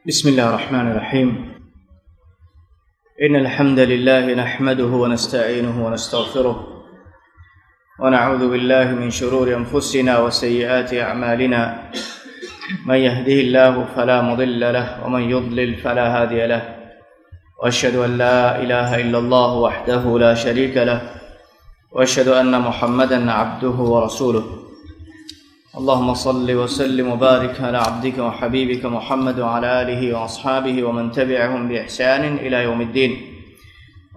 بسم الله الرحمن الرحيم. إن الحمد لله نحمده ونستعينه ونستغفره ونعوذ بالله من شرور أنفسنا وسيئات أعمالنا. من يهده الله فلا مضل له ومن يضلل فلا هادي له، وأشهد أن لا إله إلا الله وحده لا شريك له، وأشهد أن محمدا عبده ورسوله. اللهم صل وسلم وبارك على عبدك وحبيبك محمد وعلى آله وأصحابه ومن تبعهم بإحسان إلى يوم الدين.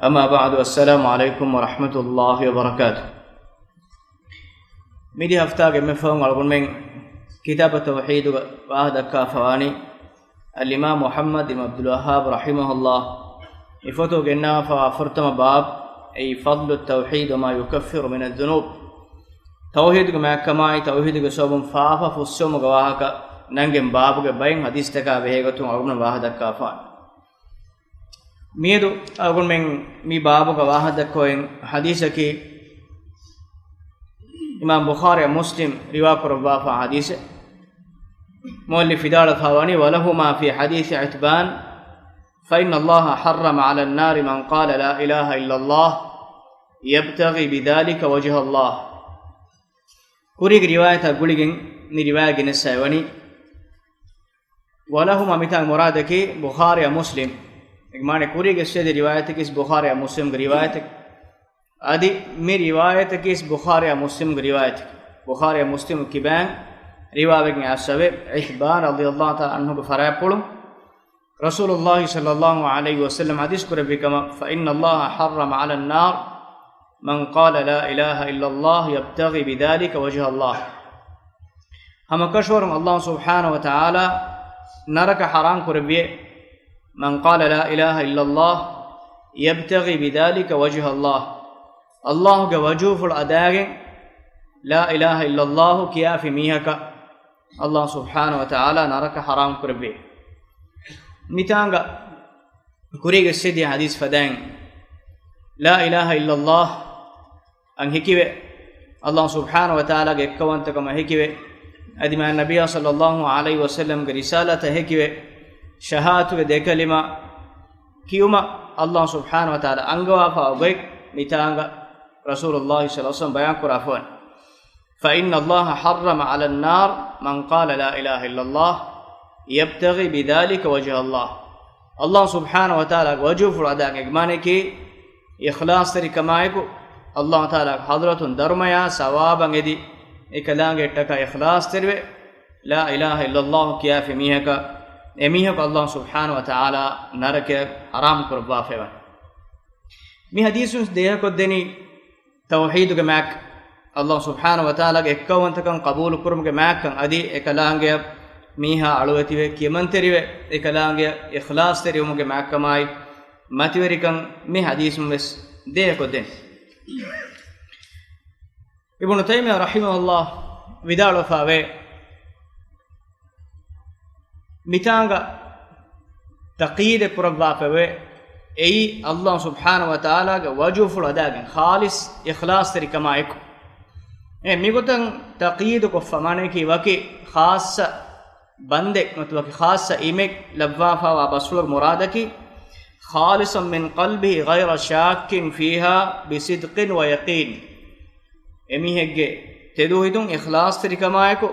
أما بعد، السلام عليكم ورحمة الله وبركاته. ميدي هفتاق مفهوم على من كتاب التوحيد وعهد الكافواني الإمام محمد بن عبد الوهاب رحمه الله يفتو قلنا فافرتم باب أي فضل التوحيد وما يكفر من الذنوب. توحيد ما كماي توحيد كسبم فافا فسوم غواهك نانجم بابك باين حديث تكا بهيغتون أغنى واحد كافان ميدو أغنى من مي بابك واحد كوين حديثك إمام بخاري مسلم رواية ربافا حديث مؤلف فدار ثواني ولهما في حديث عتبان فإن الله حرم على النار من قال لا إله إلا الله يبتغي بذلك وجه الله. كوريك رواية قولين ني رواية نسايوني ولهما مثال مرادك بخاري مسلم إجماع كوريك السيد روايتك إس بخاري مسلم روايتك أدي مي روايتك إس بخاري مسلم روايتك بخاري مسلم كبان رواية عسبة عثمان رضي الله تعالى عنه بفرائقهم رسول الله صلى الله عليه وسلم حديث كربكما فإن الله حرم على النار من قال لا إله إلا الله يبتغي بذلك وجه الله. هم كشورم الله سبحانه وتعالى نرك حرام كربيه من قال لا إله إلا الله يبتغي بذلك وجه الله. الله كوجوف الأداء لا إله إلا الله كيا في ميهك الله سبحانه وتعالى نرك حرام كربيه. نتانغا كوريغ السيدي حديث فدان لا إله إلا الله أن هكذا الله سبحانه وتعالى كوانت كما هكذا أدم النبي صلى الله عليه وسلم رسالة هكذا شهادة ده كلمة كيوما الله سبحانه وتعالى أنغوا فأبيك نتانغا رسول الله صلى الله عليه وسلم بيان كرافون فإن الله حرم على النار من قال لا إله إلا الله يبتغي بذلك وجه الله. الله سبحانه وتعالى وجوف الأداء إجمانك إخلاص تركمايكو الله تعالى حضرة درميا ثوابا يدي إكلانك تكا إخلاص تروي لا إله إلا الله كيا في ميهك أميهك الله سبحانه وتعالى نرك حرام كربا فيها. مي حديث ده كدني توحيدك معك الله سبحانه وتعالى إكوان تكن قبول كرمك معك أدي إكلانك ميها علوتي كيمن تروي إكلانك إخلاص تروي معك ماي ماتوريكن مي حديث بس ده كدني. ابن تيمية رحمه الله وداع فاوي ميتانغا تقييد قربا فاوي اي الله سبحانه وتعالى وجوف الاداء خالص اخلاص طريقما ايكو ميغوتن تقييد کو فمانه کی وکي خاص بندے مطلب خاص ایمک لبافا وبصور مرادکی خالصا من قلبه غير شاك فيها بصدق ويقين. එමිහෙග්ගේ තෙදු හිතුන් ඉඛලාස් ත්‍රිකමායකෝ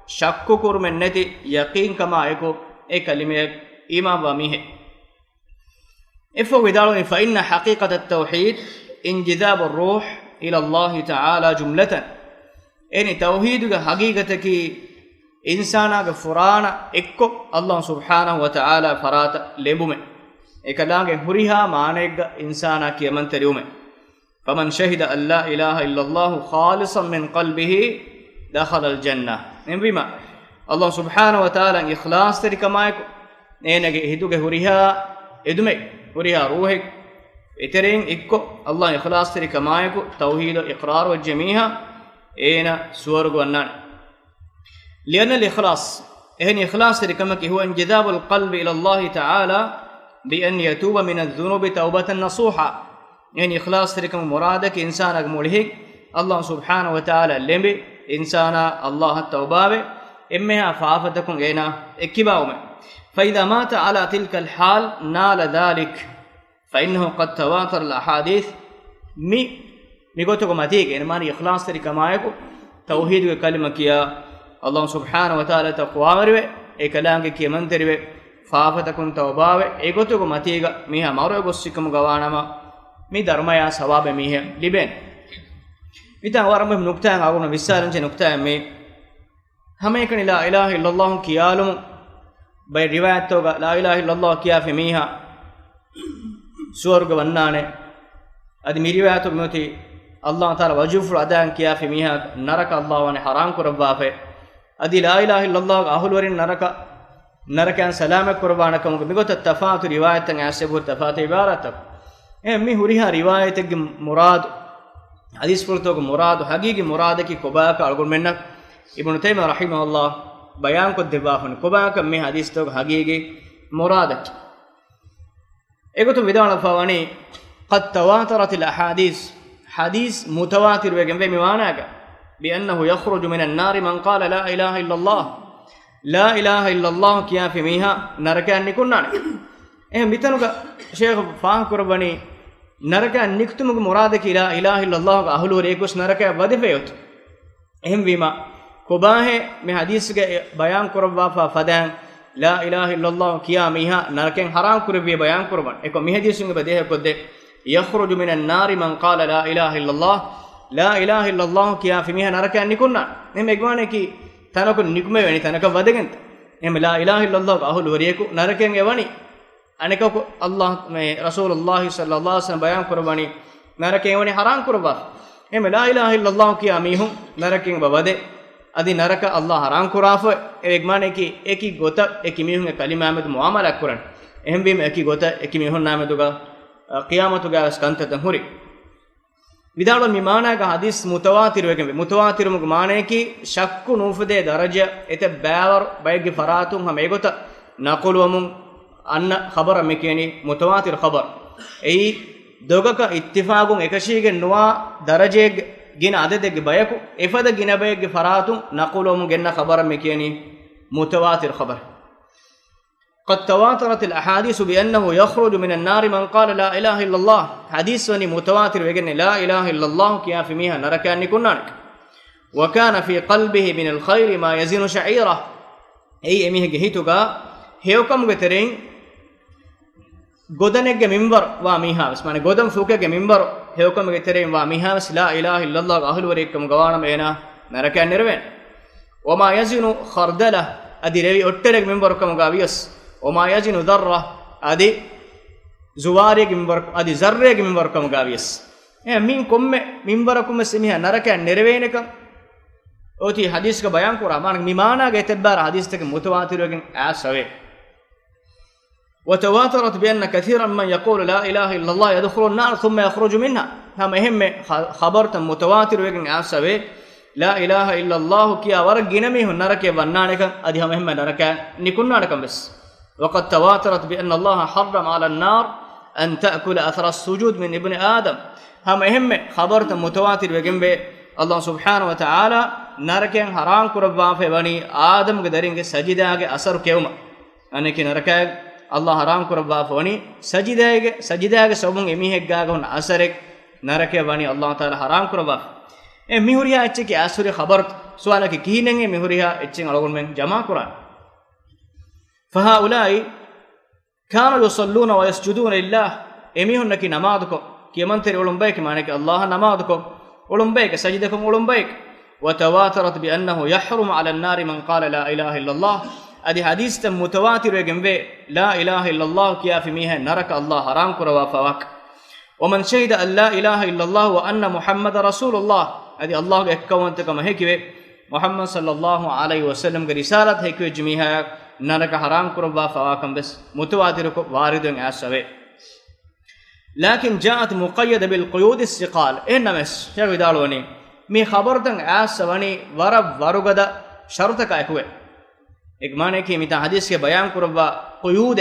ශක්කු කුර්මෙන් නැති යකීන් කමායකෝ ඒ කලිමේ ඊමාන් වමිහෙ إفو ودارون فإن حقيقة التوحيد انجذاب الروح إلى الله تعالى جملة. إن توحيدك حقيقتك إنسانك فرانا إكو الله سبحانه وتعالى فرات لبومه إكلانك هريها مانك إنسانك يمن تريومه. فمن شهد أن لا إله إلا الله خالصا من قلبه دخل الجنة. نبيما الله سبحانه وتعالى إخلاص تركمايك نينك هدوك هريها إدمك هريها روحك إترين إكو الله إخلاص تركمايك توحيد إقرار والجميع إين سورق والنان. لأن الإخلاص إن إخلاص تركمك هو انجذاب القلب إلى الله تعالى بأن يتوب من الذنوب توبة نصوحا. يعني إخلاص تركم مرادك إنسانك ملهك الله سبحانه وتعالى لمبي إنسانا الله التوبة إمها فافتكم إينا إكباوم فإذا مات على تلك الحال نال ذلك فإنه قد تواتر الأحاديث ميغوتو ماتيك إن ماني إخلاص تري كمايكو توحيد كلمة كيا الله سبحانه وتعالى تقوامرwe e kalange kiya manteriwe faafatakun tawbawe egotugo matiga miha maro gossikamu gawanama mi dharmaya sawabe miha liben ita waram nukta aguna visaranche nukta me hame ekani la ilaha illallah kiyalum bay riwayat toga la ilaha illallah kiya fe miha suwarga wannane adi mi riwayat moti allah taala wajufur adan kiya fe miha naraka allah wane haram kurabba fe adi la ilaha illallah ahul warin narakan salama qurbanakam migot tafatu riwayatan asabu tafatu ibarat mi huriha riwayateg murad hadis furtog murad hagigi muradaki kobaka algon menna ibn taymiyah rahimahullah bayan ko debafun kobaka mi hadis tog hagigi muradak egotu vidana fawani qad tawatarat al ahadith hadis mutawatir wegen be mi wanaga بأنه يخرج من النار من قال لا إله إلا الله لا إله إلا الله كيا في ميها نركان نكوننا مثلك شيخ فاهم قرباني نركان نكتمك مرادك لا إله إلا الله أهل وريكوس نركان ودفيوت بما كباه من حديث بيان قربا فدان لا إله إلا الله كيا ميها نركان حرام قربي بيان قربان إكو مي حديث بديه كده يخرج من النار من قال لا إله إلا الله لا إله إلا الله كيا في ميها نركان نكوننا إجمانه كي تناكو نكمة يعني تناكو ودعين لا إله إلا الله أهل وريكو نركان جواني أنكو الله رسول الله صلى الله عليه وسلم بيان قرباني نركان جواني حرام قربا لا إله إلا الله كيا ميهم نركان بوده أدي نركا الله حرام قرافة إجمانه كي إكي غوتا إكي ميهم كلمة أحمد معاملة كورن بيم إكي غوتا إكي ميهم نام دوغا قيامة دوغا سكانت تنهوري විදාල මිමානාග හදිස් මුතවාතිර වගේ මුතවාතිර මුග මානේකි ශක්කු නූෆදේ දරජ එත බෑවර් බයගේ ෆරාතුන් හැම ඒගොත නකුලුවමුන් අන්න خبر මෙකේනි මුතවාතිර خبر එයි දොගක ඉත්තිෆාගුන් එකශීගේ නොවා දරජේ ගින අදදෙගේ බයකු එෆද ගින බයගේ ෆරාතුන් නකුලුවමුන් ගෙන්න خبر මෙකේනි මුතවාතිර خبر قد تواترت الأحاديث بأنه يخرج من النار من قال لا إله إلا الله حديث وني متواتر ويقول لا إله إلا الله كيا في ميها نركان نكونانك وكان في قلبه من الخير ما يزين شعيرة أي أميه جهيتك هيوكم قترين غدنك منبر واميها بس معنى غدن فوقك منبر هيوكم قترين واميها بس لا إله إلا الله أهل وريكم قوانا بينا نركان نروين وما يزين خردله أدي ربي أترك منبركم قابيس وما يزن ذرة أدي زواريك منبر أدي ذريك منبركم قابيس مين كم منبركم سميها نركان نروينك أوتي حديث كبيان كورا مان ميمانا جتبار حديث تك متواتر وجن عسوي وتواترت بأن كثيرا من يقول لا إله إلا الله يدخل النار ثم يخرج منها هم مهم خبرت متواتر وجن عسوي لا إله إلا الله كيا ورق جنميه نرك بنانك أديها مهم نرك نكونانك بس وقد تواترت بأن الله حرم على النار أن تأكل أثر السجود من ابن آدم هم مهم خبرت متواتر وجنب الله سبحانه وتعالى نرك حرام كربا في بني آدم قدرين سجداء أثر كيوم أنك نرك الله حرام كربا في بني سجداء سبون إميه جاهون أثرك نرك بني الله تعالى حرام كربا ميهوريا اتشكي اسوري خبرت سؤالك كيننگه ميهوريا اتشين algon men jama quran فهؤلاء كانوا يصلون ويسجدون لله اميهنك نمازكم كيمنتر اولمبيك معناك الله نمازكم اولمبيك سجدكم اولمبيك وتواترت بانه يحرم على النار من قال لا اله الا الله ادي حديث متواتر جنبه لا اله الا الله كيا في ميها نرك الله حرام كروا فواك ومن شهد ان لا اله الا الله وان محمد رسول الله ادي الله اكونت كما هيك محمد صلى الله عليه وسلم کی رسالت ہے کہ جمیہ نرک حرام قربا فواکم بس متواتر کو وارد اسوے لكن جاءت مقيده بالقيود الثقال انمس شغ دالوني می خبرتن اسونی ورغد شرط کا ہے ایک معنی کہ میتا حدیث کے بیان قربا قیود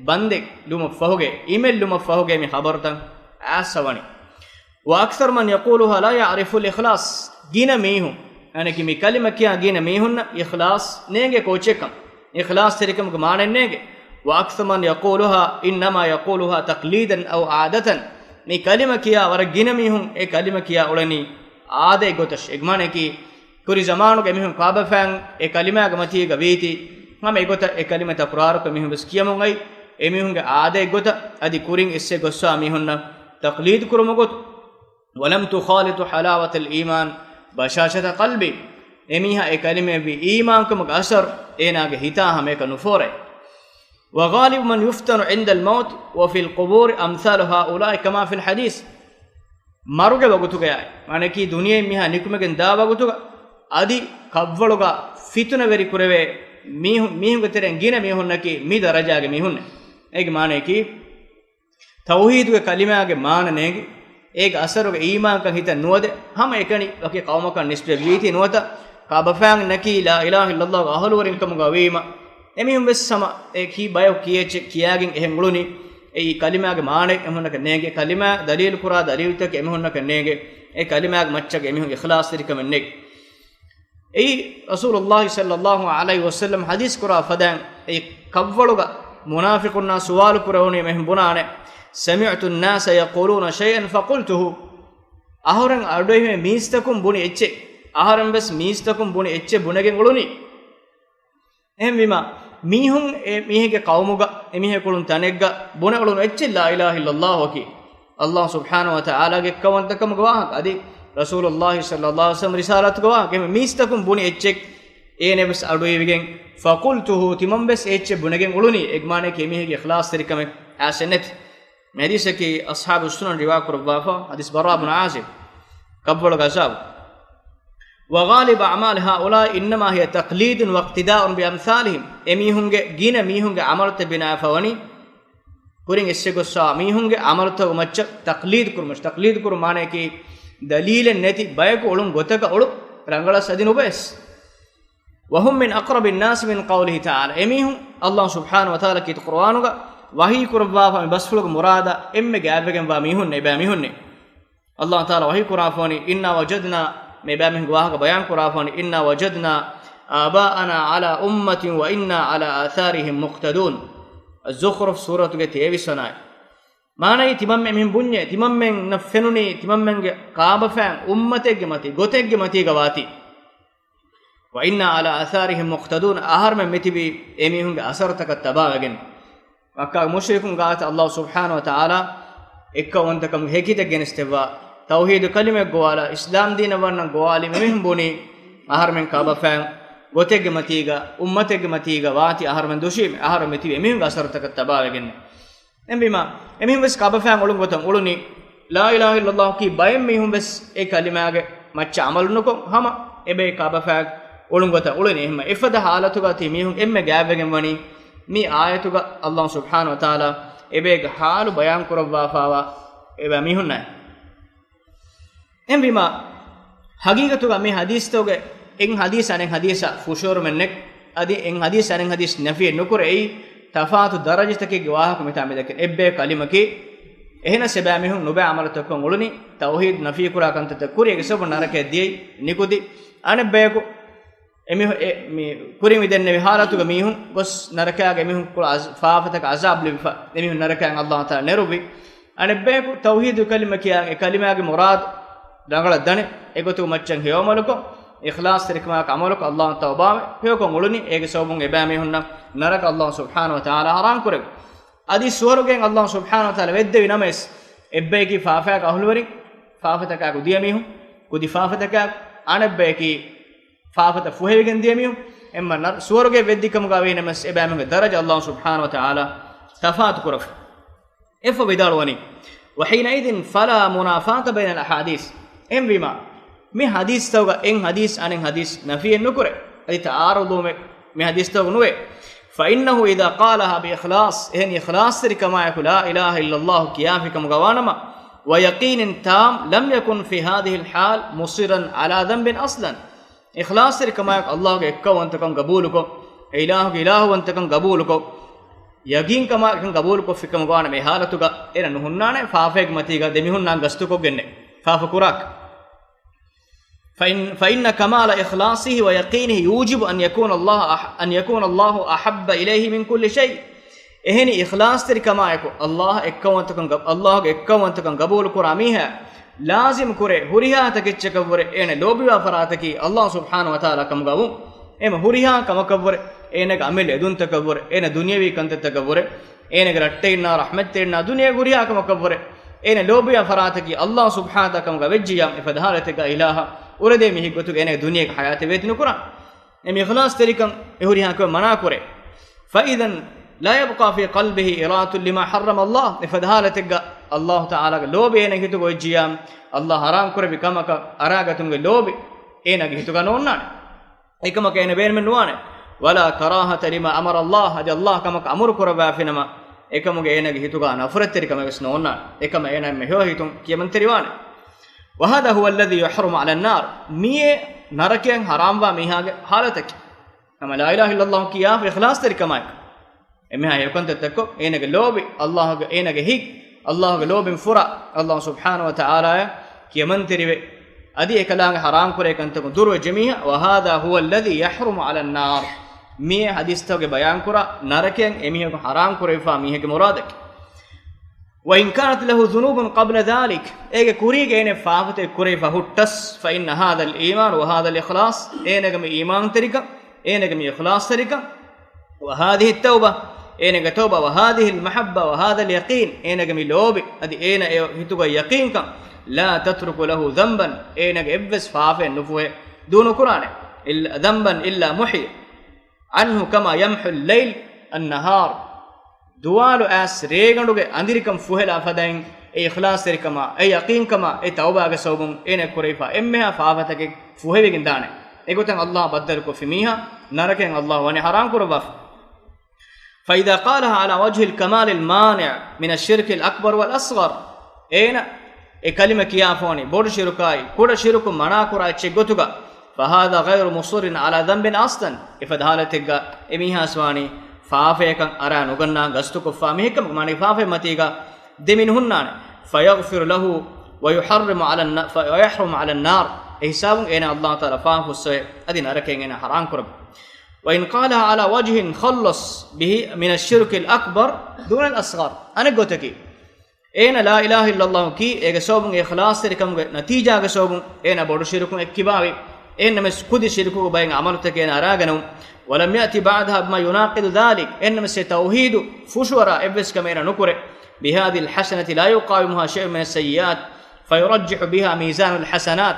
بندے لم فہوگے ایمیل لم فہوگے می خبرتن اسونی واكثر من يقولها لا يعرف الاخلاص دين ميهم يعني كي كلمه كيا دين ميهن اخلاص نينگه کوچکم ikhlas terikam ge maanennege wa akthaman yaquluha inma yaquluha taqlidan aw aadatan me kalima kiya war ginamihun e kalima kiya ulani aade gotash egmane ki kuri zamanu ge mihun kaaba fan e kalima ge mati ge veeti mama egota e kalima takraru ke mihun bes kiyamun ai e mihun ge aade gota adi kurin isse gossa mihunna taqlid kurumogot walam tukhalitu halawat al iman bashashata qalbi emiha e kalime bi iman kum asar enage hita hame ka nufore wa ghalib man yuftanu inda al maut wa fi al qubur amthal haula kama fi al hadith maruge wagutuga ay mane ki duniye miha nikumegen da wagutuga adi kavvaluga fituna veri kurave mihun geteren gina mihunaki mi darajage mihunne ege mane ki tauhid ge kalimage maananege ege asaruge iman kan hita nuwade hama ekani wake qawmakan nisbe viti nuwata kabafang naki la ilaha illallah ahluwarin kamuga weema emihum bes sama ki bayo kiyeche kiyagen ehenguluni ei kalimage maane emhunaka nege kalima dalil qura dalil tak emhunaka nege e kalimage macchage emihun ikhlas tirikam nege ei rasulullah sallallahu alaihi wasallam hadis qura fadan ei kavvaluga munafiqunna suwal kurawni mehum bunane sami'tu an-nasa yaquluna shay'an faqultuhu ahuran adoyme miistakum buni ecche aharam bes miistakum buni ecche bunagen uluni ehm wima mihun e mihege qawmuga emihe kulun tanegga buna ulun ecche la ilaha illallah waki allah subhanahu wa ta'ala ge kawantakam gwa adi rasulullah sallallahu alaihi wasallam risalat gwa ke miistakum buni ecche ene bes adoyvigen faqultuhu timam bes ecche bunagen uluni egmane ke mihege ikhlas terikame asenet hadis ki ashabus sunan riwayat kurbafa hadis bara ibn azib qabla gazab وغالب أعمال هؤلاء إنما هي تقليد واقتداء بأمثالهم أميهونج جينا ميهونج عملت بنا فوني كورين السجوسا ميهونج عملت ومتش تقليد كرمش تقليد كرم معناه كي دليل النتي بايك أولم غتك أولو رانغلا سدين وبس وهم من أقرب الناس من قوله تعالى أميهم الله سبحانه وتعالى كي القرآن وحي كربا فمن بسفلك مرادا إم جابكم وميهون نباميهون الله تعالى وحي كرافوني إنا وجدنا مبامه غواهك بيان قرافون إنا وجدنا آباءنا على أمة وإنا على آثارهم مقتدون الزخرف سورة تيبي سناي معنى تمام من بنية تمام من نفنوني تمام من قاب فان أمتك متي غتك متي غواتي وإنا على آثارهم مقتدون أهر من متبي أميهم أثرتك التباغن وكا مشركون قالت الله سبحانه وتعالى إكا وانتكم هكيتك جنستوا توحید کلمه گوالا اسلام دین ورن گوالی مهم بونی اہر من کعبہ فان گوتےگ متیگا امتےگ متیگا واتی اہر من دوشیم اہر متی مهم اثر تک تباگن امبیما مهم بس کعبہ فان اولن گوتم اولنی لا الہ الا اللہ کی بیم مهم بس ایک کلمہ اگے مچ عمل نکو ہم ابے کعبہ فان اولن گوتم اولنی ہم افد حالتگا تی مهم ام گابگن ونی می آیتگا اللہ سبحانہ و تعالی ابے حال بیان کروا فاوا ابا مهم نہ ಎಂಬಿಮ ಹಗೀಗತುಗ ಮಿ ಹದೀಸ್ ತೋಗೆ ಎಂಗ್ ಹದೀಸ್ ಅನೆಂಗ್ ಹದೀಸ ಫುಶೂರ್ ಮೆನ್ನೆಕ್ ಅದಿ ಎಂಗ್ ಹದೀಸ್ ಅನೆಂಗ್ ಹದೀಸ್ ನಫಿ ನುಕುರ ei ತಫಾತು ದರಜತಕೆ ಗವಾಹಕ ಮಿತಾಮೆದಕೆ ಎಬ್ಬೆ ಕಲಿಮಕಿ ehena seba mihun nobe amalatakkon uluni tauhid nafi kura kantata kuriyege sobu narake diyei nikudi anebbeku emihu mi kurin widenne viharatuga mihun gos narakage mihun kula faafataka azab lifa emihun narakaen allah taala nerubi anebbeku tauhid kalimakiyan e kalimage murad dangala dane egotu maccan hewmaluko ikhlas terikma amaluk allah tawba hewko muluni ege sobun ebame hunna naraka allah subhanahu wa taala haram kureg adi suwarugen allah subhanahu wa taala wedde names ebbeki faafaka ahulwari faafataka gudiyamihu kudi faafataka anabbeki faafata fuhewegen diyamihu emma suwaruge weddikam ga we names ebame daraja allah subhanahu wa taala tafat kuraf efa vidalwani wa hina idin fala munafata bayna al ahadith emvima mi hadis tawga en hadis anen hadis nafiyen nukure adi ta'arudu mi hadis tawga nuwe fa innahu idha qalaha bi ikhlas en ikhlas kama yakul la ilaha illa allah kiyafika mugawanama wa yaqinin tam lam yakun fi hadhihi al hal musiran ala dhanbin aslan ikhlas kama yak allah ge ekkawantakam qabuluko ilahuwantakam qabuluko yaqin kama kan qabuluko fikam mugawana me halatuga era nuhunnane faafeg matiga demihunna gastuko genne faafa kurak فإن كمال إخلاصه ويقينه يوجب أن يكون الله أحب إليه من كل شيء. إهني إخلاص تري كما يكون الله إكوانتكن قبول كراميها لازم كره هريها تكتش كبر إن لوبيا فراتكي الله سبحانه وتعالى كم قبو إما هريها كم كبر إنك عمل أدون تكبر إن دنيوي كنت تكبر إنك رتينا رحمتنا دنيا هريها كم كبر إن لوبيا فراتكي الله سبحانه وتعالى كم قبجيا فدهالتك إلها ورده ميه قطوك إنك دنيا حياة بيتنا كرام إما إخلاص تري كم هريها كم منا كره فإذا لا يبقى في قلبه إرادة لما حرم الله فدهالتك الله تعالى لوبي إنك هتوك وجيام الله حرام كره بكمك أراغتونك لوبي إنك هتوك نونان إكمك إن بين من نوانه ولا كراهة لما أمر الله هذا الله كمك أمر كره بافنما إكمك إنك هتوك نفرت تري كمك سنونان إكما إنك مهو هتوك كيمن تريوانه وهذا هو الذي يحرم على النار ميه نركين حرام وميها حالتك كما لا إله إلا الله كياف إخلاص تري كمك إمها يكون تتكو إنك لوبي الله إنك هيك الله لوبي فرع الله سبحانه وتعالى كيمن تري أدي كلام حرام كره كنت دور جميع وهذا هو الذي يحرم على النار ميه حديث توك بيان كره نركين إمها حرام كره فميه كمرادك وإن كانت له ذنوب قبل ذلك إيك كوريك إن فافت كره فهتس فإن هذا الإيمان وهذا الإخلاص إنك من إيمان تريك إنك من إخلاص تريك وهذه التوبة إنك توبة وهذه المحبة وهذا اليقين إنك من لوبي أدي إن هتوك يقينك لا تترك له ذنبا إنك إبس فافن نفوه دون قرآن إلا ذنبا إلا محي عنه كما يمحو الليل النهار دوالو أس ريغندوغ أنديركم فوهلا فدين أي إخلاص تركما أي يقين كما أي توبة كسوبم إنك كريفا إمها فافتك فوه بيجندانه إيقوتن الله بدلكو في ميها نركن الله وني حرام كرباف فإذا قالها على وجه الكمال المانع من الشرك الأكبر والأصغر أين كلمة كيافوني بود شركاي كود شرك مناكورا تشغوتوغا فهذا غير مصر على ذنب أصلا إفدهالتك إميها سواني فافيكن أرى نغنا غستو فاميكم ماني فافي متيغا دمنهنان فيغفر له ويحرم على النار حساب ان الله تعالى فافس ادين اركين ان حرام كرب وان قالها على وجه خلص به من الشرك الاكبر دون الاصغر انا غوتكي اين لا اله الا الله كي ايغ سوبن اخلاص تركم نتيجه غ سوبن اين بودو شركم اكباوي ان مس كودي شركو باين عملتك ان اراغنو ولم يأتي بعدها بما يناقض ذلك إنما توحيد فشورا إبس كمينا نكره بهذه الحسنة لا يقاومها شيء من السيئات فيرجح بها ميزان الحسنات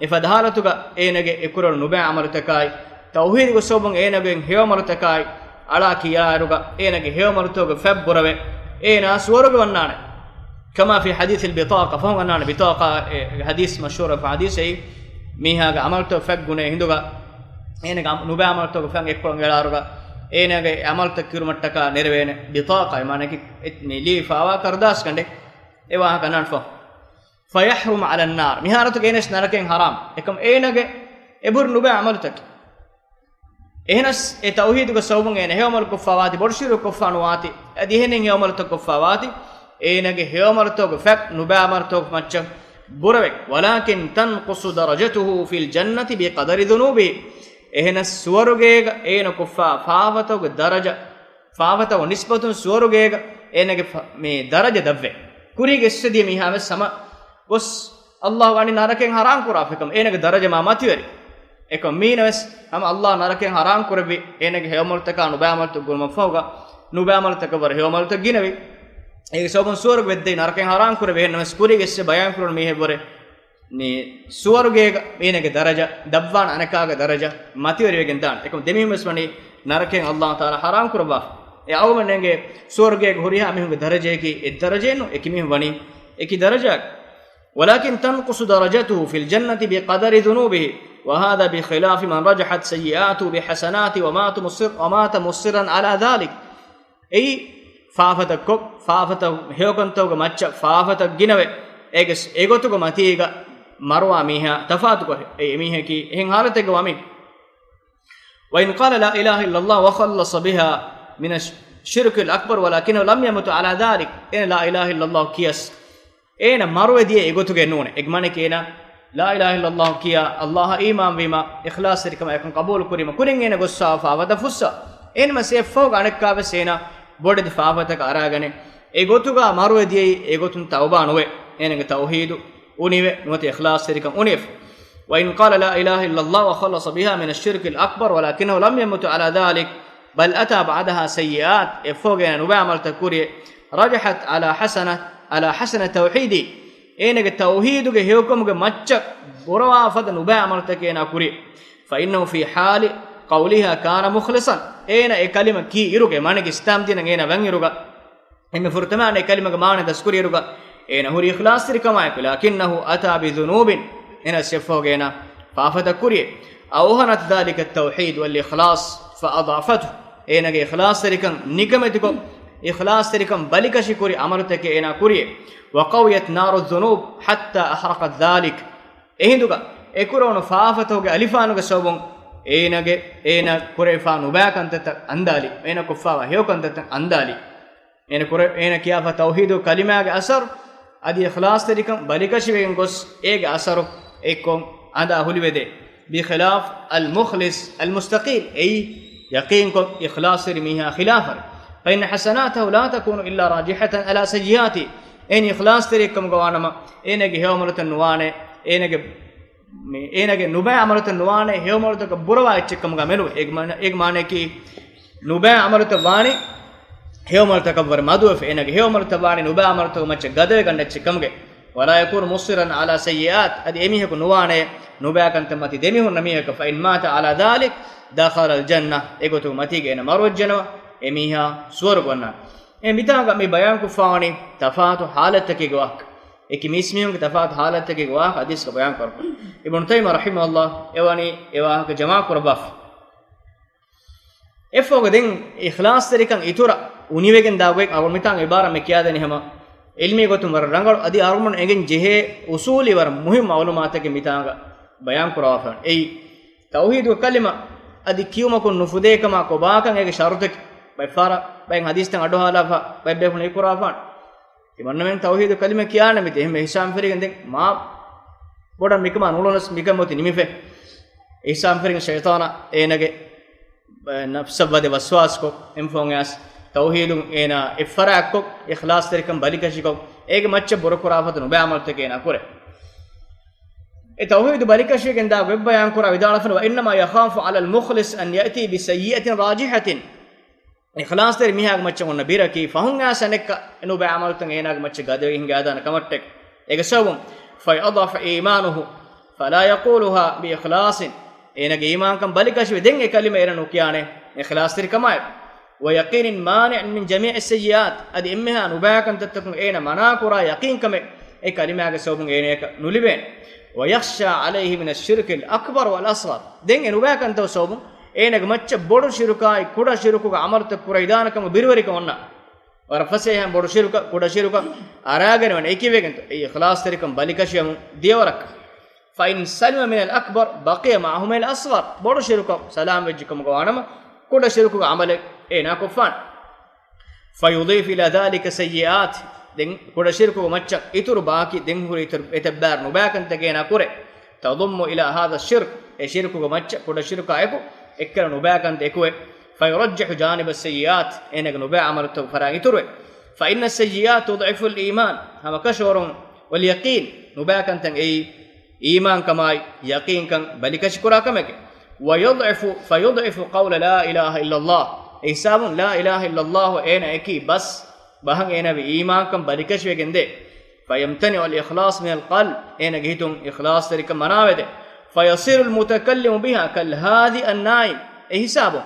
إفدهالتك إنك إكرر نبع عملتكاي توحيد وسوبن إنك هيو مرتكاي على كيارك إنك هيو مرتك فبرwe إنا سورك ونانا كما في حديث البطاقة فهم ونانا بطاقة حديث مشهور في حديثه ميها عملت فقونه هندوك إنك نبى عملت فان يكون غيرارغا إنك عملت كيرمتك نيربين بطاقة ما نك نيلي فاوا كرداس كنده إيوه كنان فيحرم على النار مهارتك إنس نركين حرام إكم إنك إبر نبى عملتك إنس التوحيد كسوبون إنه يوم الكفاواتي برشير الكفانواتي أديهن يوم الكفاواتي إنك يوم الكفاف نبى عملتك ماتش بروك ولكن تنقص درجته في الجنة بقدر ذنوبه එහෙන ස්වර්ගයක ඒන කුෆා ෆාවතෝග දරජ ෆාවතෝ නිස්බතුන් ස්වර්ගයක ඒනගේ මේ දරජ දව්වේ කුරීගේ ඉස්සදී මිහාව සම ගොස් අල්ලාහ් වනි නරකෙන් හරාම් කරාෆකම් ඒනගේ දරජ මා මතිවරි එක මීනවස් හම අල්ලාහ් නරකෙන් හරාම් කරබි ඒනගේ හේවමල්තක නුබෑමල්ත ගුල්ම ෆෝග නුබෑමල්තක වර හේවමල්ත ගිනවි ඒක සෝබන් ස්වර්ග වෙද්දී නරකෙන් හරාම් කරබි එහෙනවස් කුරීගේ ඉස්ස බයන් කරන මිහෙ බොරේ ni suwargega meenege daraja dabwan anakaga daraja matiwerigen dan ekom demimus wani naraken Allah taala haram kurba e awmenenge suwargege horiha mehunge darajeki e darajenu ekimih wani eki darajak walakin tanqusu darajatuhu fil jannati biqadari dhunubihi wa hadha bi khilaf man rajahat sayyi'atu bi hasanati wa mata musiran ala dhalik ei faafata heokantoga macha faafata ginawe eges egotugo matiga marwa miha tafatu ko e miha ki hen halate go amin wa in qala la ilaha illa allah wa khallasa biha min ash-shirk al-akbar walakinahu lam yamut ala dhalik in la ilaha illa allah kiyas ena marwe die egotu ge nune egmane kena la ilaha illallah kiya allah iman wima ikhlas rikama ekon qabul kurima kurin ena gossa faawada fussa enma sefo ganekka vesena bode faawata ka aragane e gotuga marwedi e gotun tawba nowe enenge tauhid unive nuti ikhlas rikam unif wa in qala la ilaha illallah wa khalasa biha min ash-shirk al-akbar walakinahu lam yamut ala dhalik bal ata ba'daha sayyi'at efogena nuba amal takuri rajahat ala hasana tauhidi enege tauhiduge hewkomuge macca borawa fada nuba amal takena kuri fa innahu fi hali qawliha kana mukhlisan ena e kalima ki iruge manege islam dinan ena wan iruga emme furtamane e kalima ge mane daskuri iruga ena huri ikhlas rikama lakinnahu ata bi dhunubin ena sefogena faafata kuri awhanat dhalika at-tauhid wal ikhlas fa adafatu enage ikhlas rikan nigametiko ikhlas rikan balikashi kuri amarutake ena kuri wa qawiyat naru adh-dhunub hatta ahraqat dhalik ehinduga ekuronu faafatoge alifanuge sobon enage ena kurefa nubakantata andali ena kuffawa heyokantata andali ena kure ena kiyafa tauhidu kalimage asar adi ikhlas rikan balikashi wegen gos ege asaru ekon ada hulivede bi khilaf al mukhlis al mustaqim ay yaqinkum ikhlas miha khilafar fa in hasanatahu la takunu illa rajihatan ala sayyiati en ikhlas terikum gawanama enege hewmalutan nuwane enege nuba amalatan nuwane hewmalutak burawa ichikkum ga melu eg mane ki nuba amalata wani hewmalutak war maduf enege hewmaluta wani nuba amalata macha gade ganne chikkamge wala yakunu musiran ala sayyiat adi emiheku nuwane nuba kanta mati demihun namiheka fa in mata ala dhalik dakhala al janna egotu mati gena marwajjana emiha suwargonna mitaga me bayan ku faani tafatu halatake gwak ekimishmiyum tafatu halatake gwak hadis ka bayan kar ibn taymiyah rahimahullah ewani ewa ka jama kurbaf efoga den ikhlas terikan itura uniwegen dawek awon mitang ibara me kiyadeni hama ilmi gotum war rangal adi armun egen jehe usuli war muhim malumatake mitanga bayan kurafan ei tauhid kalima adi kiyumakun nufudekama ko baakan ege sharutek bay fara bay hadis tan ado hala fa bay be hun ikurafan imanna men tauhid kalima kiyana mit ehme hisam ferigen den ma bodan mikama nulonas mikamoti nimife hisam ferigen shaytana enage nafsabade waswas ko emfongas tauhidun ena ifraakko ikhlas terikam balikashiko ege macce borakurafatu no baamal tekena kore e tauhid balikashigen da webbayan kura vidalafan wa inma yakhafu ala al mukhlis an yati bi sayyi'atin rajihatin ikhlas ter mihag macce onna biraki fahunga sanekka enu baamal tan ena macce gade hinga adana kamattek ege sawum fa adaf imanuhu fala yaquluha bi ikhlasin ena ge iman kam balikashi den e kalima eranu kiyane ikhlas terikama ويقين مانع من جميع السيئات ادي امها نباكن تتكون اين مناكرا يقين كم اي كلمه سوبن اينك نلبين ويخشى عليه من الشرك الاكبر والاصغر دين نباكن تو سوبن اينك مچ بودو شركاي كودا شركو امرت كوريدانكم بيروريكم ورفسيهم بودو شركا كودا شركا اراغن ون ايكيويگن اي اخلاص تركم بالكشيم ديورك فإن سلم من الأكبر بقي معهم الأصغر بودو شركا سلام وجهكم غوانم كودا شركو عمل ena kufan fayudhif ila dhalika sayyi'at den koda shirku macca ituru baaki den huri etabbar no baakan tagena kore tadummu ila hadha ash-shirk e shirku macca koda shirka eko ekkala no baakan ekwe fayurajjihu janib as-sayyi'at ena no baa amartu fara ituru fa inna as-sayyi'at tud'ifu al-iman hama kashurun wal yaqin no baakan tan ei iman kamai yaqin kan balikash kura kamake ويضعف فيضعف قول لا اله الا الله حساب لا اله الا الله اين اكي بس بهن اين بايمان كم بركش وگنده فيمتنع الاخلاص من القلب اين جهتم اخلاص ترك مناوده فيصير المتكلم بها كالهادي النائم حساب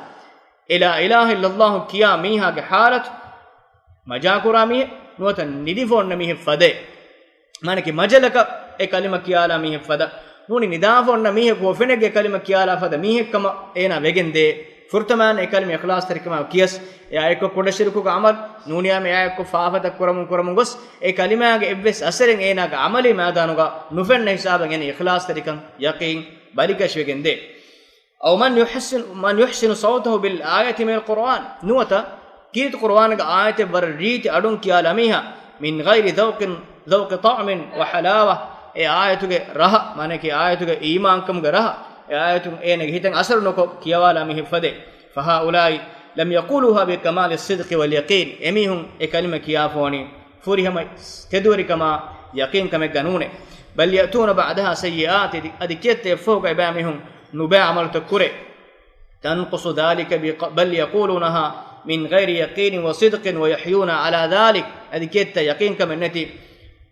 الى اله الا الله قيامها حالت مجاكرامي نوت نديفون ميه فده مانكي مجلك اي كلمه كيالا ميه فده nuni nidafonna mihe ko fenege kalima kiyala fada mihe kama ena wegende furtaman e kalima ikhlas tarikama kiyas ya ekko koda shirku ga amal nuniya me ya ekko faafata kuramun gos e kalima ge evves aseren ena ga amali madanuga nufenna hisaben ene ikhlas tarikan yaqin balikash wegende aw man yuhsinu sawtahu bil ayati min al quran nuwata kiit quran ga ayate bar reeti adun kiyala miha min ghairi dhawq ta'min wa halawa e ayatuge raha maneki ayatuge imankamge raha e ayatun enege hitan asar noko kiyawala mi hifade fa haulai lam yaquluha bi kamal as-sidq wal yaqin emihun e kalima kiyafoni furihama teduri kama yaqin kame ganune bal yatuna ba'daha sayyi'at adikete foga ibamihun nuba amal takure tanqusu dhalika bal yaqulunaha من غير يقين وصدق ويحيون على ذلك adikete yaqin kame neti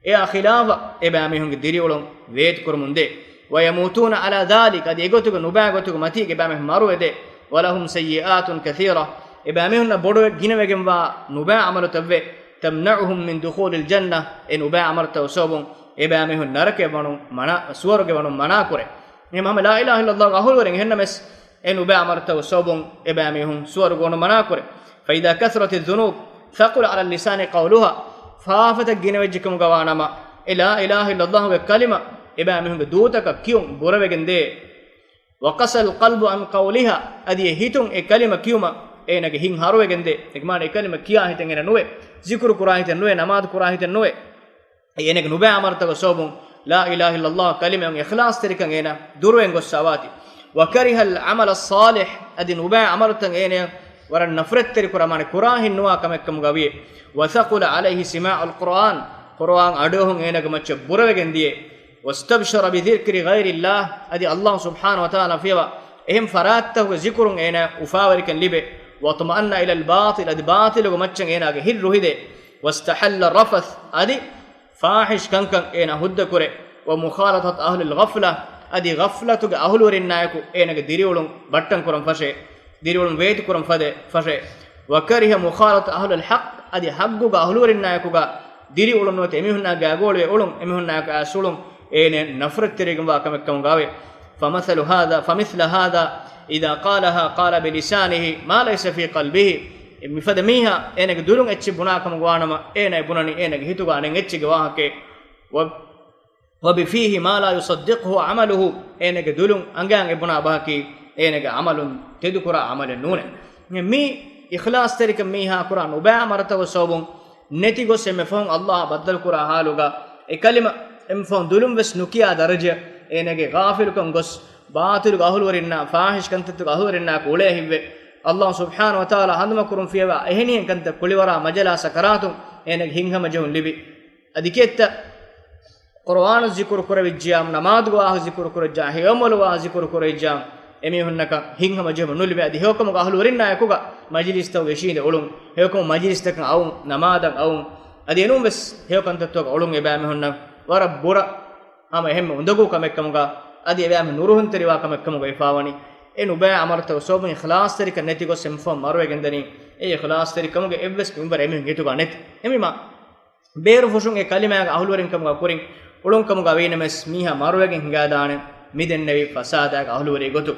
e khilafa ibamihun diriulum wait kurmunde ويموتون على ذلك ادي egotugo nuba egotugo mati ibamih maruede ولهم سيئات كثيرة إبامهن بدو جنوجم ونباع عمل تبه تمنعهم من دخول الجنة إن نباع عمل توسوبهم إبامهن نرك بنو منا سورج بنو منا كره إمام لا إله إلا الله أهول ورين هن مس إن نباع عمل توسوبهم إبامهن سورج بنو منا كره فإذا كثرت الذنوب ثقل على اللسان قولها فافت جنوجكم جوانما لا إله إلا الله بكلمة إبامهن دوتك كيوم بوربجندي وقص القلب عن قولها ادي هيتون اي كلمه كيوما اينگه هين هارويگنده اكمان اي كلمه كيا هيتن انا نوي ذكر قراهيتن نوي نماز قراهيتن نوي اينگه نوبه امرتك صوبون لا اله الا الله كلمه اخلاص تركن انا دروين غساواتي وكره العمل الصالح ادي نوبه امرتن انا ور نفرت ترك رمان قراهن نوا كمكم غوي وثقل عليه سماع القران قران ادوهن اينگه مچ بوروگنديه واستبشر بذكر غير الله ادي الله سبحانه وتعالى فيها اهم فراته ذكر انا وفاورك لبه واطمأن الى الباطل ادي باطل ومچن انا هر هده واستحل الرفث ادي فاحش كان انا هد كره ومخالطه اهل الغفله ادي غفلته اهل ورنايكو انا ديريولون بٹن كرم فشه ديريولون ويت كرم فشه وكره مخالطه اهل الحق ادي حقو اهل ورنايكو ديريولون نوت اميهنا غاغول اولون اميهنا اسولون اين نفرت تريغم واكمكم غاوي فمثل هذا اذا قالها قال بلسانه ما ليس في قلبه مفدميها اينك دولون اتش بناكم غوانما اين بنني اينك هيتوغا نن اتش غواهكه وبفيه ما لا يصدقه عمله اينك دولون انغان بنا باكي اينك عمل تذكر عمل نون مي اخلاص تريكم ميها قران وبا مرتو صوبون نتيغو سمفون الله بدل قرا حالوغا اي كلمه امفون دولم بس نوكيا درجه اينگه غافل كون گس باطل غهول ورنا فاحش كنت غهول ورنا كوله هيبه الله سبحانه وتعالى هندم كرم فيوا اهنين كنت كلورا مجلا سكراتم اينگه هينگم جون لبي اديكيت قرآن ذكر كروجام نماز واه ذكر كرجا هيومل واه ذكر كرجام emi hunnaka hinghama jema nulbe adi heokam gahlu werinna yakuga majlis taw yeshinde ulum heokam majlis tak awun namadan awun adi enum bes heokam tatwa ulum ebame hunna wara bura ama hemme undagu kamekkamuga adi ebame nuruhun teriwa kamekkamuga ifawani enu ba amarta sobun ikhlas terika netigo semfo marwe gendani e ikhlas terikamuga evves mimbar emi getuga net emi ma beru fushun e kalima ahlu werin kamuga kurin ulum kamuga weinemes miha marwe gen hinga daane midennevi fasada ahlu weri gotu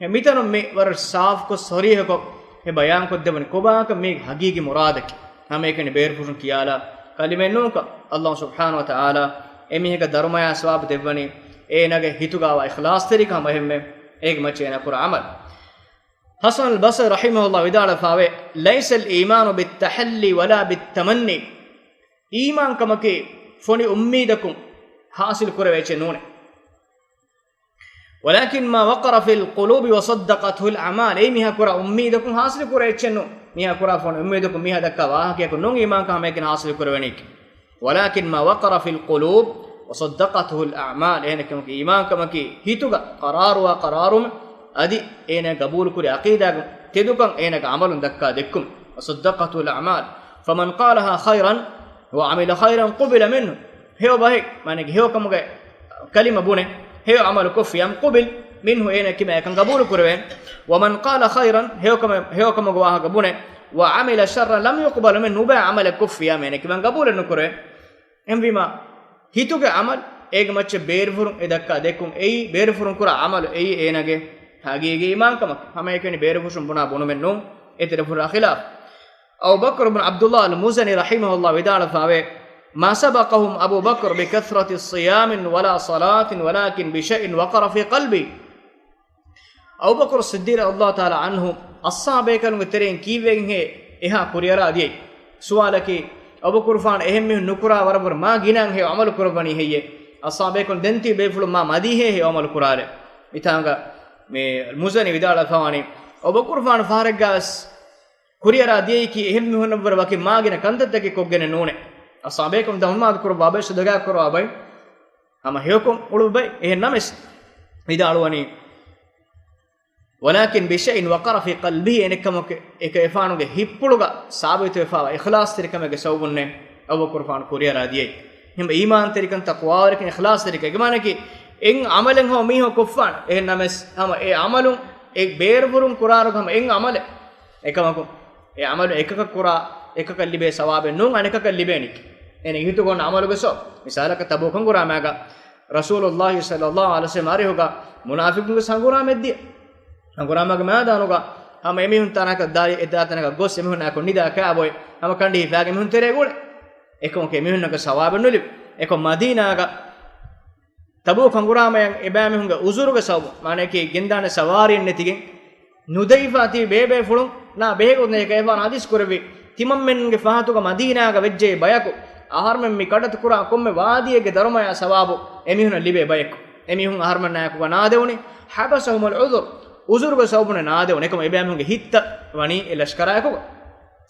mitanu me war saaf ko sariha ko he bayan ko devani koba ka me hagigi muradak hame ekene beru fushun kiyala kalimennu ka Allah subhanahu wa ta'ala emi hega dharmaya swab devani enage hituga wa ikhlas terika mahemme ek machena qura amal Hasan al-Basri rahimahullah widala fawe laysa al-iman bit-tahalli wala bit-tamanni iman kamake foni ummidakum hasil kureveche nune ولكن ما وقر في القلوب وصدقته الاعمال اي ميها كرا اميدكم حاصل كريچنو ميها كرا فون اميدكم ميها دكا واهكيكو نون ايمان كامكن حاصل كرونيك ولكن ما وقر في القلوب وصدقته الاعمال انكم ايمان كمكي هيتوغا قرارم ادي اين قبول كري عقيده تدكم اينك عمل دكا دكم وصدقته الاعمال فمن قالها خيرا وعمل خيرا قبل منه هيو باهي معنى هيو كمغا كلمه بونه هيو عمل كفيام قبل منه اين كما كان قبول كروين ومن قال خيرا هيو كما غواه قبونه وعمل شرا لم يقبل منه با عمل كفيام يعني كما قبول نكره ام بما هيتوك عمل ايگ مچ بيرفرون ادكا ديكون اي بيرفرون كرا عمل اي اينگه حقيقي ایمان کما ہم ایکنی بيرفوشن بنا بونو منو اترفر خلاف او بكر بن عبد الله المزني رحمه الله ودار فاوي ما سبقهم أبو بكر بكثرة الصيام ولا صلاة ولكن بشيء وقر في قلبي أبو بكر الصديق الله تعالى عنه الصحابة كانوا ترين كيفين هي إها كوريرا دي سؤالك أبو بكر فان أهم نكرا وربر ما جنان هي عمل قرباني هي asabe kon denti be fulu ma madihe he amal kurale mitanga me muzani vidala fawani oba kurfan faregas kuriyara dei ki ehmi honabbar waki magina kantattake koggene nune asabe kon damma kur babe sudaga koro abai ama hekom ulubai ehnames vidalwani walakin bi shay'in waqara fi qalbihi enkamke ekefaanuge hippuluga sabitu efawa ikhlas terikamege sawbunne aw kurfan kuriyara dei him iman terikan taqwa terikan ikhlas terikan gemane ki en amalen ho mi ho kuffan ehnames ama e amalun ek beerburun qur'anu kam en amale ekamako e amalu ekaka qura ekaka libe sawabe nun anekaka libenik ene hitu gon amalu geso misalaka tabukan qura maga rasulullah sallallahu alaihi wasallam ari hoga munafiqun sangura meddi angura maga madanuga ama emihun tanaka dali edatanaka gos emihun ako nida ka boy ama kandi faage emihun tere gole ekom ke emihun naga sawabe nulib ekom madina ga tabu kanguramayan ebamehunga uzuruga sawu mane ki gendane sawari netigen nudaifati bebe fulun na behego ne kayfan hadis kurbi timammenge fahatuga madina ga vejje bayaku aharmen mi kadat kura komme waadiyege darumaya sawabu emihun libe bayek emihun aharmen na ku na deuni habasahumul uzuruga sawbune na deuni ekam ebamehunge hitta wani elashkara ku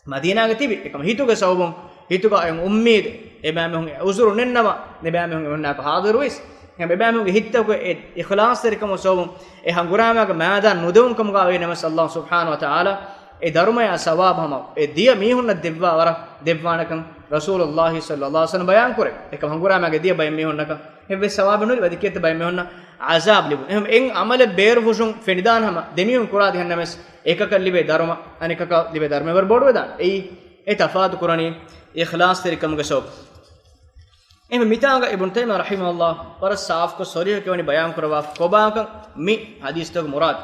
madina ga tibi ekam hituga sawbun hituga en ummid ebamehunge uzuru nennama nebamehunge wonna ka hadiruis em ebamehunge hittaku ikhlas terikam sawbun e hangurama ga madan nudun kam ga ve namas allah subhanahu wa taala e darumaya sawab hama e dia mihunna devwa wara devwanakan rasulullah sallallahu alaihi wasallam bayan kore ekam hangurama ga dia bay mihunna ka hebe sawab nul wadikete bay mihunna azab libu em en amale beer fushun fenidan hama demihun kuradi hannames ekaka libe daruma anikaka libe darme war bodu wedan e tafad qurani ikhlas terikam ga sob em mitanga ibn taymiyah rahimahullah par saaf ko sorih ke wani bayan korwa kobakan mi hadis tog murad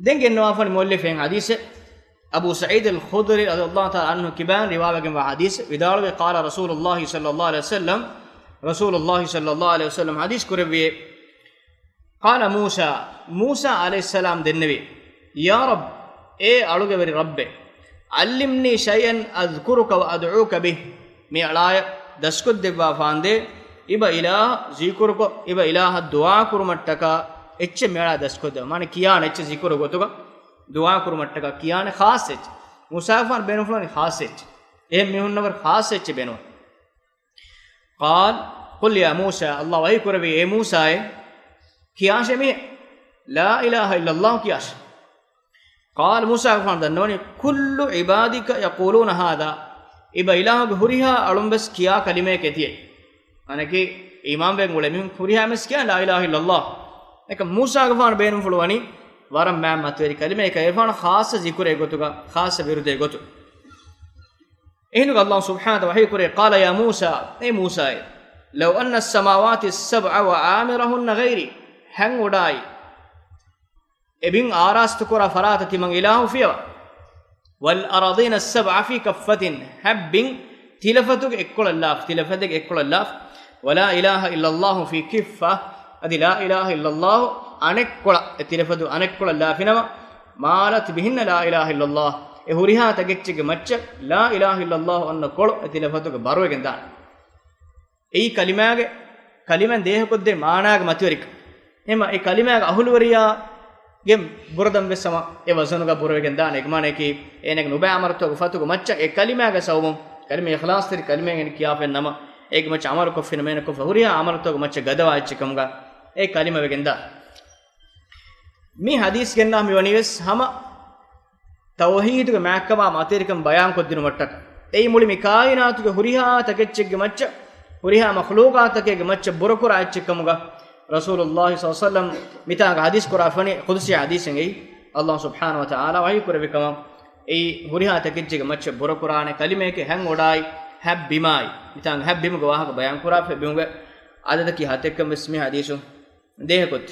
dengen nawafan muallifin hadise abu sa'id al-khudri radhiyallahu ta'ala anhu kiban riwayagen wa hadis vidalwe qala rasulullah sallallahu alaihi wasallam hadis kurbi qala musa alayhi salam dennevi ya rab e aluge veri rabbe allimni shay'an adhkuruka wa ad'uka bih mi alaya daskud devwa fande iba ilah zikruko iba ilah dua kurumattaka ecce mela daskud mane kiyane ecce zikru gotuga dua kurumattaka kiyane khas ecce musafar benuflani khas ecce e mihunnavar khas ecce benu qal qul ya musa allah wa kurbi e musa e kiyashe mi la ilaha illa allah kiyash qal musa fan danoni kullu ibadika yaquluna hada iba ilah huriha alumbes kiya kalime ketiye anaki imam ben ulemin huriha mes kiya la ilaha illa allah ek musa gafan beenum fulwani waram ma matweri kalime ek efan khas zikre gotuga khas virude gotu ehnu allah subhanahu wa ta'ala qala ya musa e musa law anna as-samawati as-sab'a wa amirahunna ghairi hang udai ebin arastu kora farata timang ilahu fiwa wal aradina as-sab'a fi kaffatin habbin tilafatuk ekkolallaf wala ilaha illa allah fi kiffa adi la ilaha illa allah anekkola tilafadu anekkola lafinama malat bihinna la ilaha illa allah e huriha tagechige macca la ilaha illa allah anna kolo tilafadu barwegen da ei kalimage kalimen dehakodde maanaga matwerik ema e kalimaga ahulwariya gem buradam vesama e wasanuga burwegen da ek mane ki enek nuba amarto fatugo macca e kalimaga sawum kalime ikhlas teri kalimen kiyafen nama ek macca amar ko fenomena ko huriya amarto macca gadawa ichikamga e kalima wegenda mi hadis genna mi wanives hama tawhid ge makkaba materikam bayan koddinu mattak ei muli mi kainatu ge huriha takechge macca huriha makhluqat ge macca burukura ichikamuga rasulullah sallallahu alaihi wasallam mitanga hadis qur'ani qudusi hadisen ei allah subhanahu wa ta'ala wahi kurabikama ei huriha takechge macca burukurane kalime ke hang odai habbimai mitanga habbim ge waha bayan kura fe bimuge adada ki hatekam ismi hadisu dehakot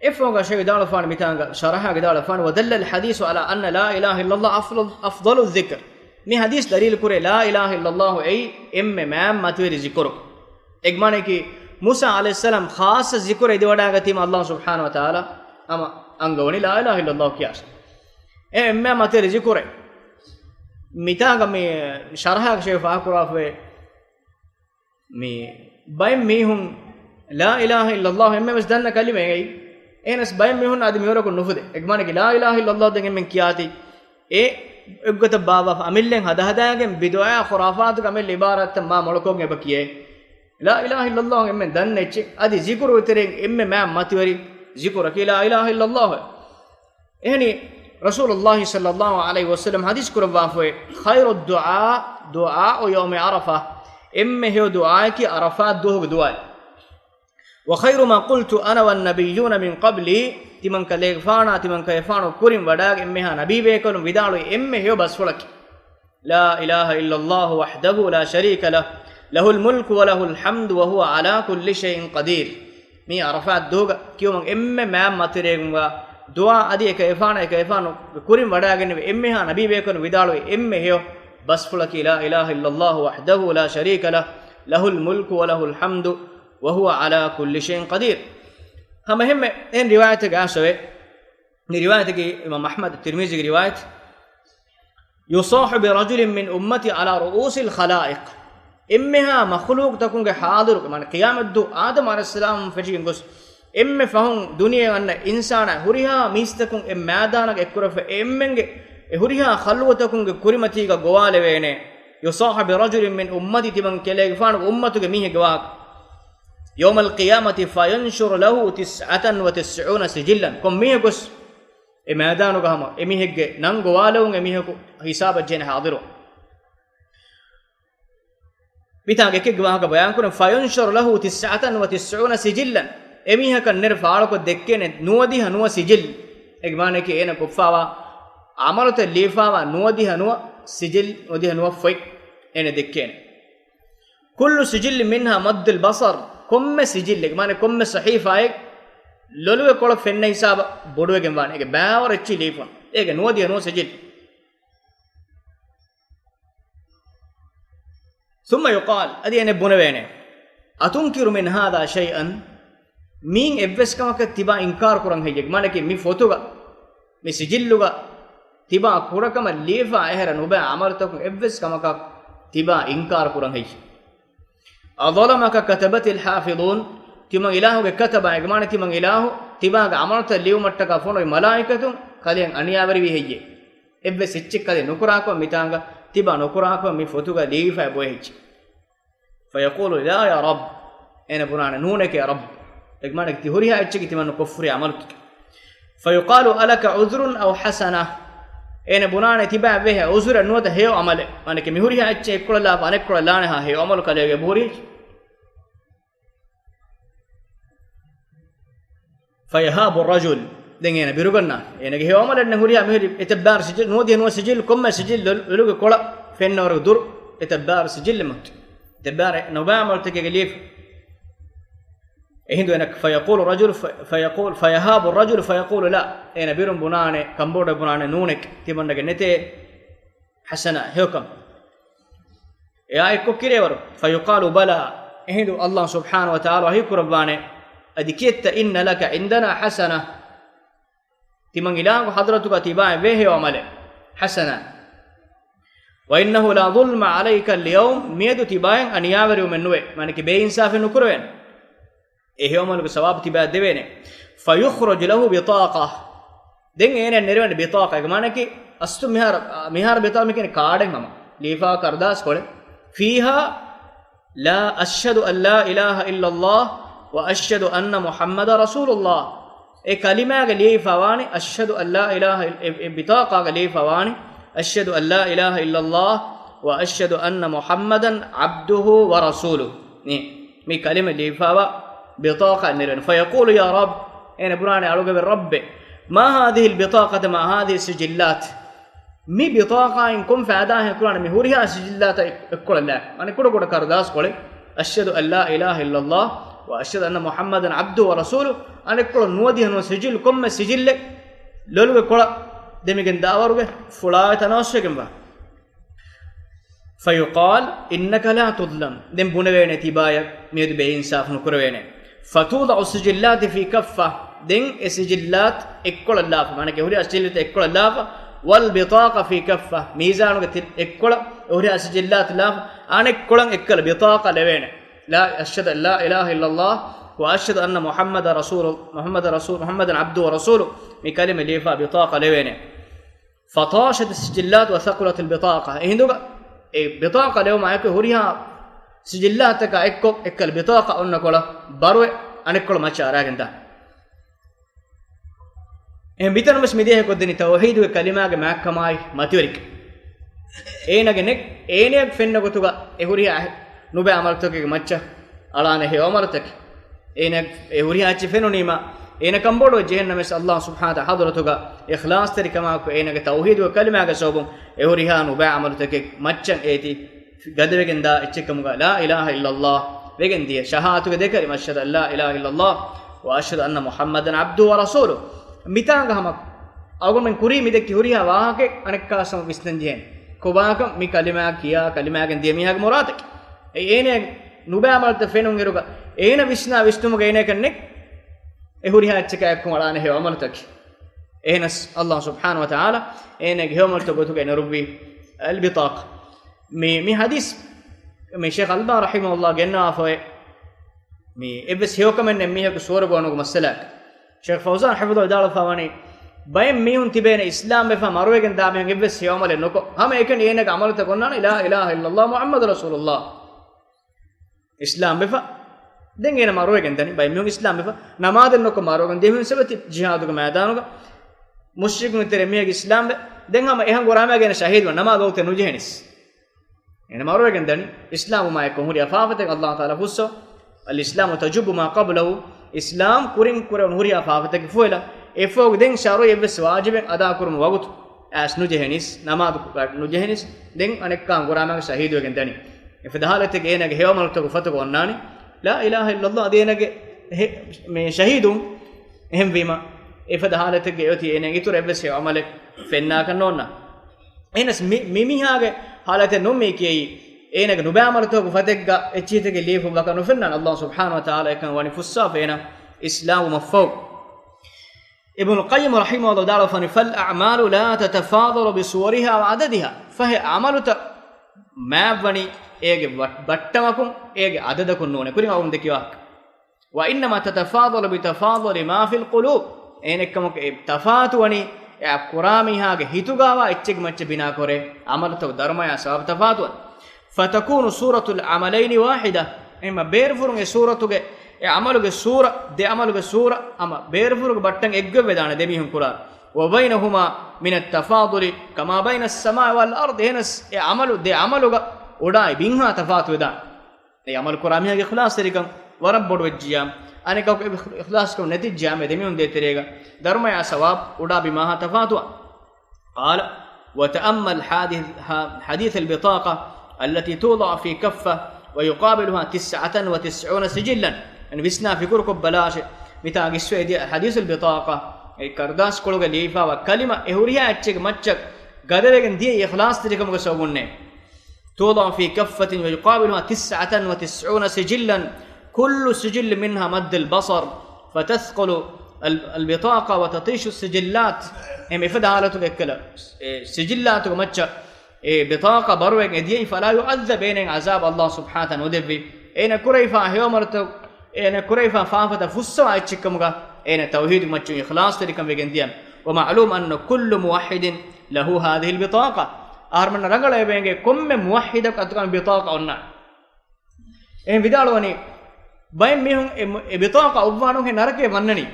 افوغا شيء دال فان ميتانغا شرحها دال فان ودل الحديث على ان لا اله الا الله افضل الذكر مي حديث دليل كره لا اله الا الله اي ام مام متوري ذکر اگمانه کی موسی علیہ السلام خاص ذکر ای وڈا گتیم اللہ سبحانہ و تعالی اما angawani la ilaha illallah kiyas emme matere zikure mitaga me sharha shefa kurafe me bay mihun la ilaha illallah emme bas danna kalime ei enas bay mihun adi mihora ko nufude egmane ki la ilaha illallah den men kiyati e eggata baba amillen hada hadagen bid'a khurafat kamel ibarat ma molokon eba kiye la ilaha illallah emme danne eche adi zikuru uteren emme ma matiwari zikura ki la ilaha illallah ehni rasulullah sallallahu alaihi wasallam hadis kurwa foi khairud du'a yawm arafah emme he du'a ki arafat duhug du'a wa khairu ma qultu ana wan nabiyyuna min qabli timan kalegfana timan kayfano kurim wadag emme ha nabi bekolum vidalu emme he basfulak la ilaha illallah wahdahu la sharika lah lahul mulku wa lahul hamdu wa huwa ala kulli shay'in qadir mi arafat duga kiyum emme ma matiregwa du'a adi kayfano kurim wadagen emme ha nabi bekolum vidalu emme he basfulak la ilaha illallah wahdahu la sharika lah lahul mulku wa lahul hamdu وهو على كل شيء قدير هم هم ان روايه قاسوي ني روايه امام احمد الترمذي روايه يصاحب رجل من امتي على رؤوس الخلائق امها مخلوق تكون حاضر من قيام الدو ادم عليه السلام فجين غس ام فهم دنيا ان انسان هريها ميستكون ام مادانك اكرف امنگ هريها خلوتكون كريمتيغا غواله وينه يصاحب رجل من امتي تمن كليغ فان امتك ميه غوا يوم القيامة فينشر له 99 سجلا كم ميهكس إمادانو كهما إميهك نانغو والون إميهكو حساب الجن حاضرو بيتاعك كي جواك بيان كون فينشر له 99 سجلا إميهك النرفعلك دكين نوديها نو سجل إجمانه كي أنا كفاوا عملت الليفاوا نوديها نو سجل نوديها نو فيك أنا دكين كل سجل منها مد البصر كم سجل معنى كم صحيفه اي لولو كول فن حساب بودوගෙන් වාන ඒක බෑවරච්චි ලීපන් ඒක නුවදිය නෝ සජිල් ثم يقال ادي ان بونوينه اتنكر من هذا شيئا مين ابسكمك تبا انكار كرن هيك معنى كي مي فوتوغا مي سجلوغا تبا كوركم ليفا اهر نوبا عملتكم ابسكمك تبا انكار كرن هيك أظلمك كتبت الحافظون تمن إلهه كتب إجماع تمن إله تباع عملت اليوم التكافون الملائكة كلين أنيابري بيهج إبس إتشك كلين نكراكوا ميتانغا تباع نكراكوا ميفتوغا ليفا بوهج فيقول لا يا رب أنا بنانا نونك يا رب إجماع تهوريها إتشك تمن كفر عملتك فيقال ألك عذر أو حسنة أنا بنانا تباع بها عذر نوت هيو عمل أنا كمهوريها إتشك كل لا فأنا كل لا نها هيو عمل كليه بوري فيهاب الرجل دعينا بيروغنا يعني هي عمل إنه هو مهر يتبار سجل نودي نو سجل كم سجل لولو كولا فين نور دور يتبار سجل مت يتبار نوبا عمل تكجليف هندو إنك فيقول الرجل فيقول فيهاب الرجل فيقول لا أنا بيرم بنانه كمبود بنانه نونك تبان دعينته حسنا هيكم يا إكو كيرور فيقال بلا هندو الله سبحانه وتعالى هي كربانه أديكيت إن لك عندنا حسنة تمن إله حضرتك تباع به وعمله حسنة وإنه لا ظلم عليك اليوم ميدو تباع أن يعبر من نوع معنى كبير إنصاف نكروين إيه عملك ثواب تباع دبينه فيخرج له بطاقة دين إيه نريان بطاقة معنى كي أستو مهار بطاقة مكين كاردن هم ليفا كرداس كله فيها لا أشهد أن لا إله إلا الله وأشهد أن محمد رسول الله إيه كلمة قليه فواني أشهد أن لا إله بطاقة قليه فواني أشهد أن لا إله إلا الله وأشهد أن محمدا عبده ورسوله مي كلمة اللي فوا بطاقة نرن فيقول يا رب أنا براني ألوك بالرب ما هذه البطاقة ما هذه السجلات مي بطاقة إن كم فعداها كلنا مي هوريها سجلات كل الله أنا كل كرداس كله أشهد أن لا إله إلا الله وأشهد أن محمدا عبده ورسوله أنا كل نودي هنو سجل كم سجل لولو كل دميجن داوره فلا تناسقهم فيقال إنك لا تظلم دم بنوين تبايا ميد بإنصاف نكروين فتوضع السجلات في كفة den esijillat ekkola lafa manake huri asijillat ekkola lafa wal bitaqa fi kaffa mizanuga ekkola huri asijillat lafa anekkolan ekkala bitaqa levene la ashhadu an la ilaha illa allah wa ashhadu anna muhammadan abduhu wa rasuluhu mi kalima lifa bitaqa levene fatashat asijillat wa thaqulat al bitaqa hinduga e bitaqa lew maake huriha sijillat ka ekkal bitaqa onna kola barwe anekkola macha aragenda em bitan mas midehe koddeni tawhid ge kalimage maakkamai matiwerik eenage nek eenek fenna gotuga ehuriya nube amaltoke ge macha alane he amaltok eenek ehuriya achi fenonima ena kambodo jehennames allah subhanahu wa ta'ala hadratuga ikhlas tari kama ko enage tawhid ge kalimage sobum ehuriya nube amaltoke machan eti gadwegenda echikamuga la ilaha illa allah wegen diye shahadatu ge dekari mashhadu an la ilaha illa allah wa ashhadu anna muhammadan abduhu wa rasuluhu mitanga hamak agun men kuri midek huriha wahake anekka sam visnan jen kobaka mi kalima kiya kalima gen diye mihag muratak ene nube amal te fenun eruga ene visna vistumuga ene kanne e huriha achka ekkum alane he amal tak enas allah subhanahu wa ta'ala ene ge amal to gotuga ene rubbi al bitaq mi hadis mi sheikh alba rahimahullah genna afoe mi ebes heokamen mi hek suwar gonugo masalak Sheikh Fawzan hafidhahu ta'ala fawani bayem mihun tibene islam befa marwegen damen ebbes yawmale noko hame eken yenega amalta konnana la ilaha illallah muhammadur rasulullah islam befa den ena marwegen dani bayem mihun islam befa namaden noko marwegen dehun sebati jihaduga maidanuga mushrikun tere miheg islam be den hama ehan gorama gena shahid wa namaz ote nujehenis ena marwegen dani islam ma ekon huri afafate allah ta'ala fusso al islam tajubu ma qablahu islam kurin kuran huriya faafata fuela efog den sharo evs wajiben ada kurum wagut as nujehenis namaz nujehenis den anekka gorama shahid wegen dani ifdahalate ge enage hewmal to fatu gonnani la ilaha illa allah denage me shahidum ehem vima ifdahalate ge yoti enage itur evs amale fenna kannonna enas mimihage halate nomi kiyai enage nubamarto fategga echitege lefu bakanu fennan allah subhanahu wa ta'ala ekan wani fussa fena islam mafawq ibn qayyim rahimahullah ta'ala fani fal a'malu la tatafadalu bi suwariha wa adadiha fahi amaluta mabani ege battamakum ege adadakun none kurin awun dekiwa wa inma tatafadalu bi tafaduli ma fil qulub enekkamuk e tafatu wani ya qurami hage hitugawa echcheg macche bina kore amaluta dharmaya sabab tafatu فتكون سورة العملين واحدة إما بيرفرون سورة عملوا سورة دي عملوا سورة أما بيرفرون بطن إجوا بدانا دميهم كلار وبينهما من التفاضل كما بين السماء والأرض هنس عملوا دي عملوا ودا بينها تفاوت بدان دي عمل كرامي هي إخلاص تريكم ورب الجيام أنا كوك إخلاص كم نتيجة جام دميهم دي تريكا درما يا ثواب ودا بماها تفاوت قال وتأمل حديث البطاقة التي توضع في كفة ويقابلها 99 سجلا ان بسنا في كركب بلاش متى قسوي حديث البطاقة كرداس كلوغ ليفا وكلمة اهوريا اتشك مچك غدرگن دي اخلاص تريكم غسوبنه توضع في كفة ويقابلها 99 سجلا كل سجل منها مد البصر فتثقل البطاقة وتطيش السجلات ام افدالتك كلا سجلاتك مچ بطاقة بروك دي فلا يعذب بين عذاب الله سبحانه ودبي اين كريفا هيومرت اين كريفا فافت فسوا اتشكمغا اين توحيد مچ اخلاص تريكم وگنديام ومعلوم ان كل موحد له هذه البطاقة ارمن رغله بينگه كم موحد اتكم بطاقة ونا اين vidalwani baym mihun e bitaqa ubwanu he narake mannani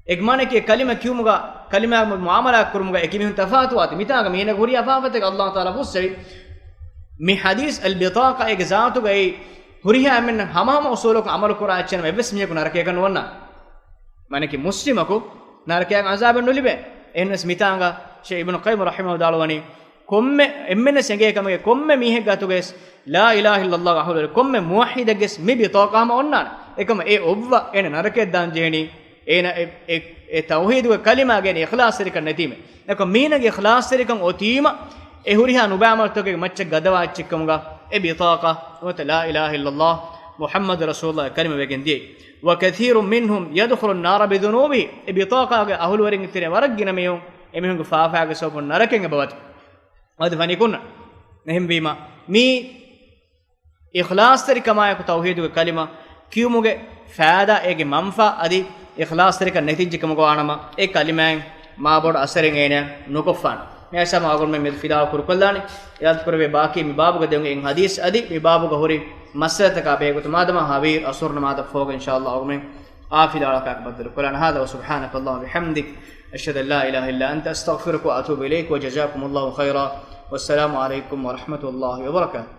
egmane ke kalima kyumuga kalima muamala kurumuga ekimihun tafatuat mitaga mihne guri afafate allah taala bussevi mi hadis al bitaqa ek zaatu gai huriha men hamama usuluk amal qura achen me bes miheku narake kan wonna mane ki muslimako narake azaben nulibe enes mitanga she ibn qayyim rahimahu dalwani komme emmene senge kamage komme mihe gatuges la ilaha illallah ahul komme muwahhidages mi bitaqa ma onna ekam e obwa ene narake dan jeni ena e tawhid wa kalima gen ikhlas rikan netime eko meenage ikhlas rikan otima e huriha nubamal toke macce gadawa chikkamuga e bitaqa wa la ilaha illallah محمد رسول الله كلمة بجندي وكثير منهم يدخل النار بذنوبه بطاقة أهل ورين تري ورجنا ميون إمهم فافع سوف نركين بوات هذا فني كنا نهم بيما مي إخلاص تري كما يكون توحيد كلمة كيومه فائدة إيه منفعة أدي إخلاص تري كنتيجة كم قوانما إيه كلمة ما بود أثرين إيه نكفان ماشا ما أقول من مدفدا كركلاني ياد كربي باقي مبابو كدينغ إن حديث أدي مبابو كهوري مسألة كابي كتمادما هابير أسرنا ما تفوق إن شاء الله أقول من آفي دارك أكبر القرآن هذا وسبحانك الله بحمدك أشهد أن لا إله إلا أنت أستغفرك وأتوب إليك وجزاكم الله خيرا والسلام عليكم ورحمة الله وبركاته.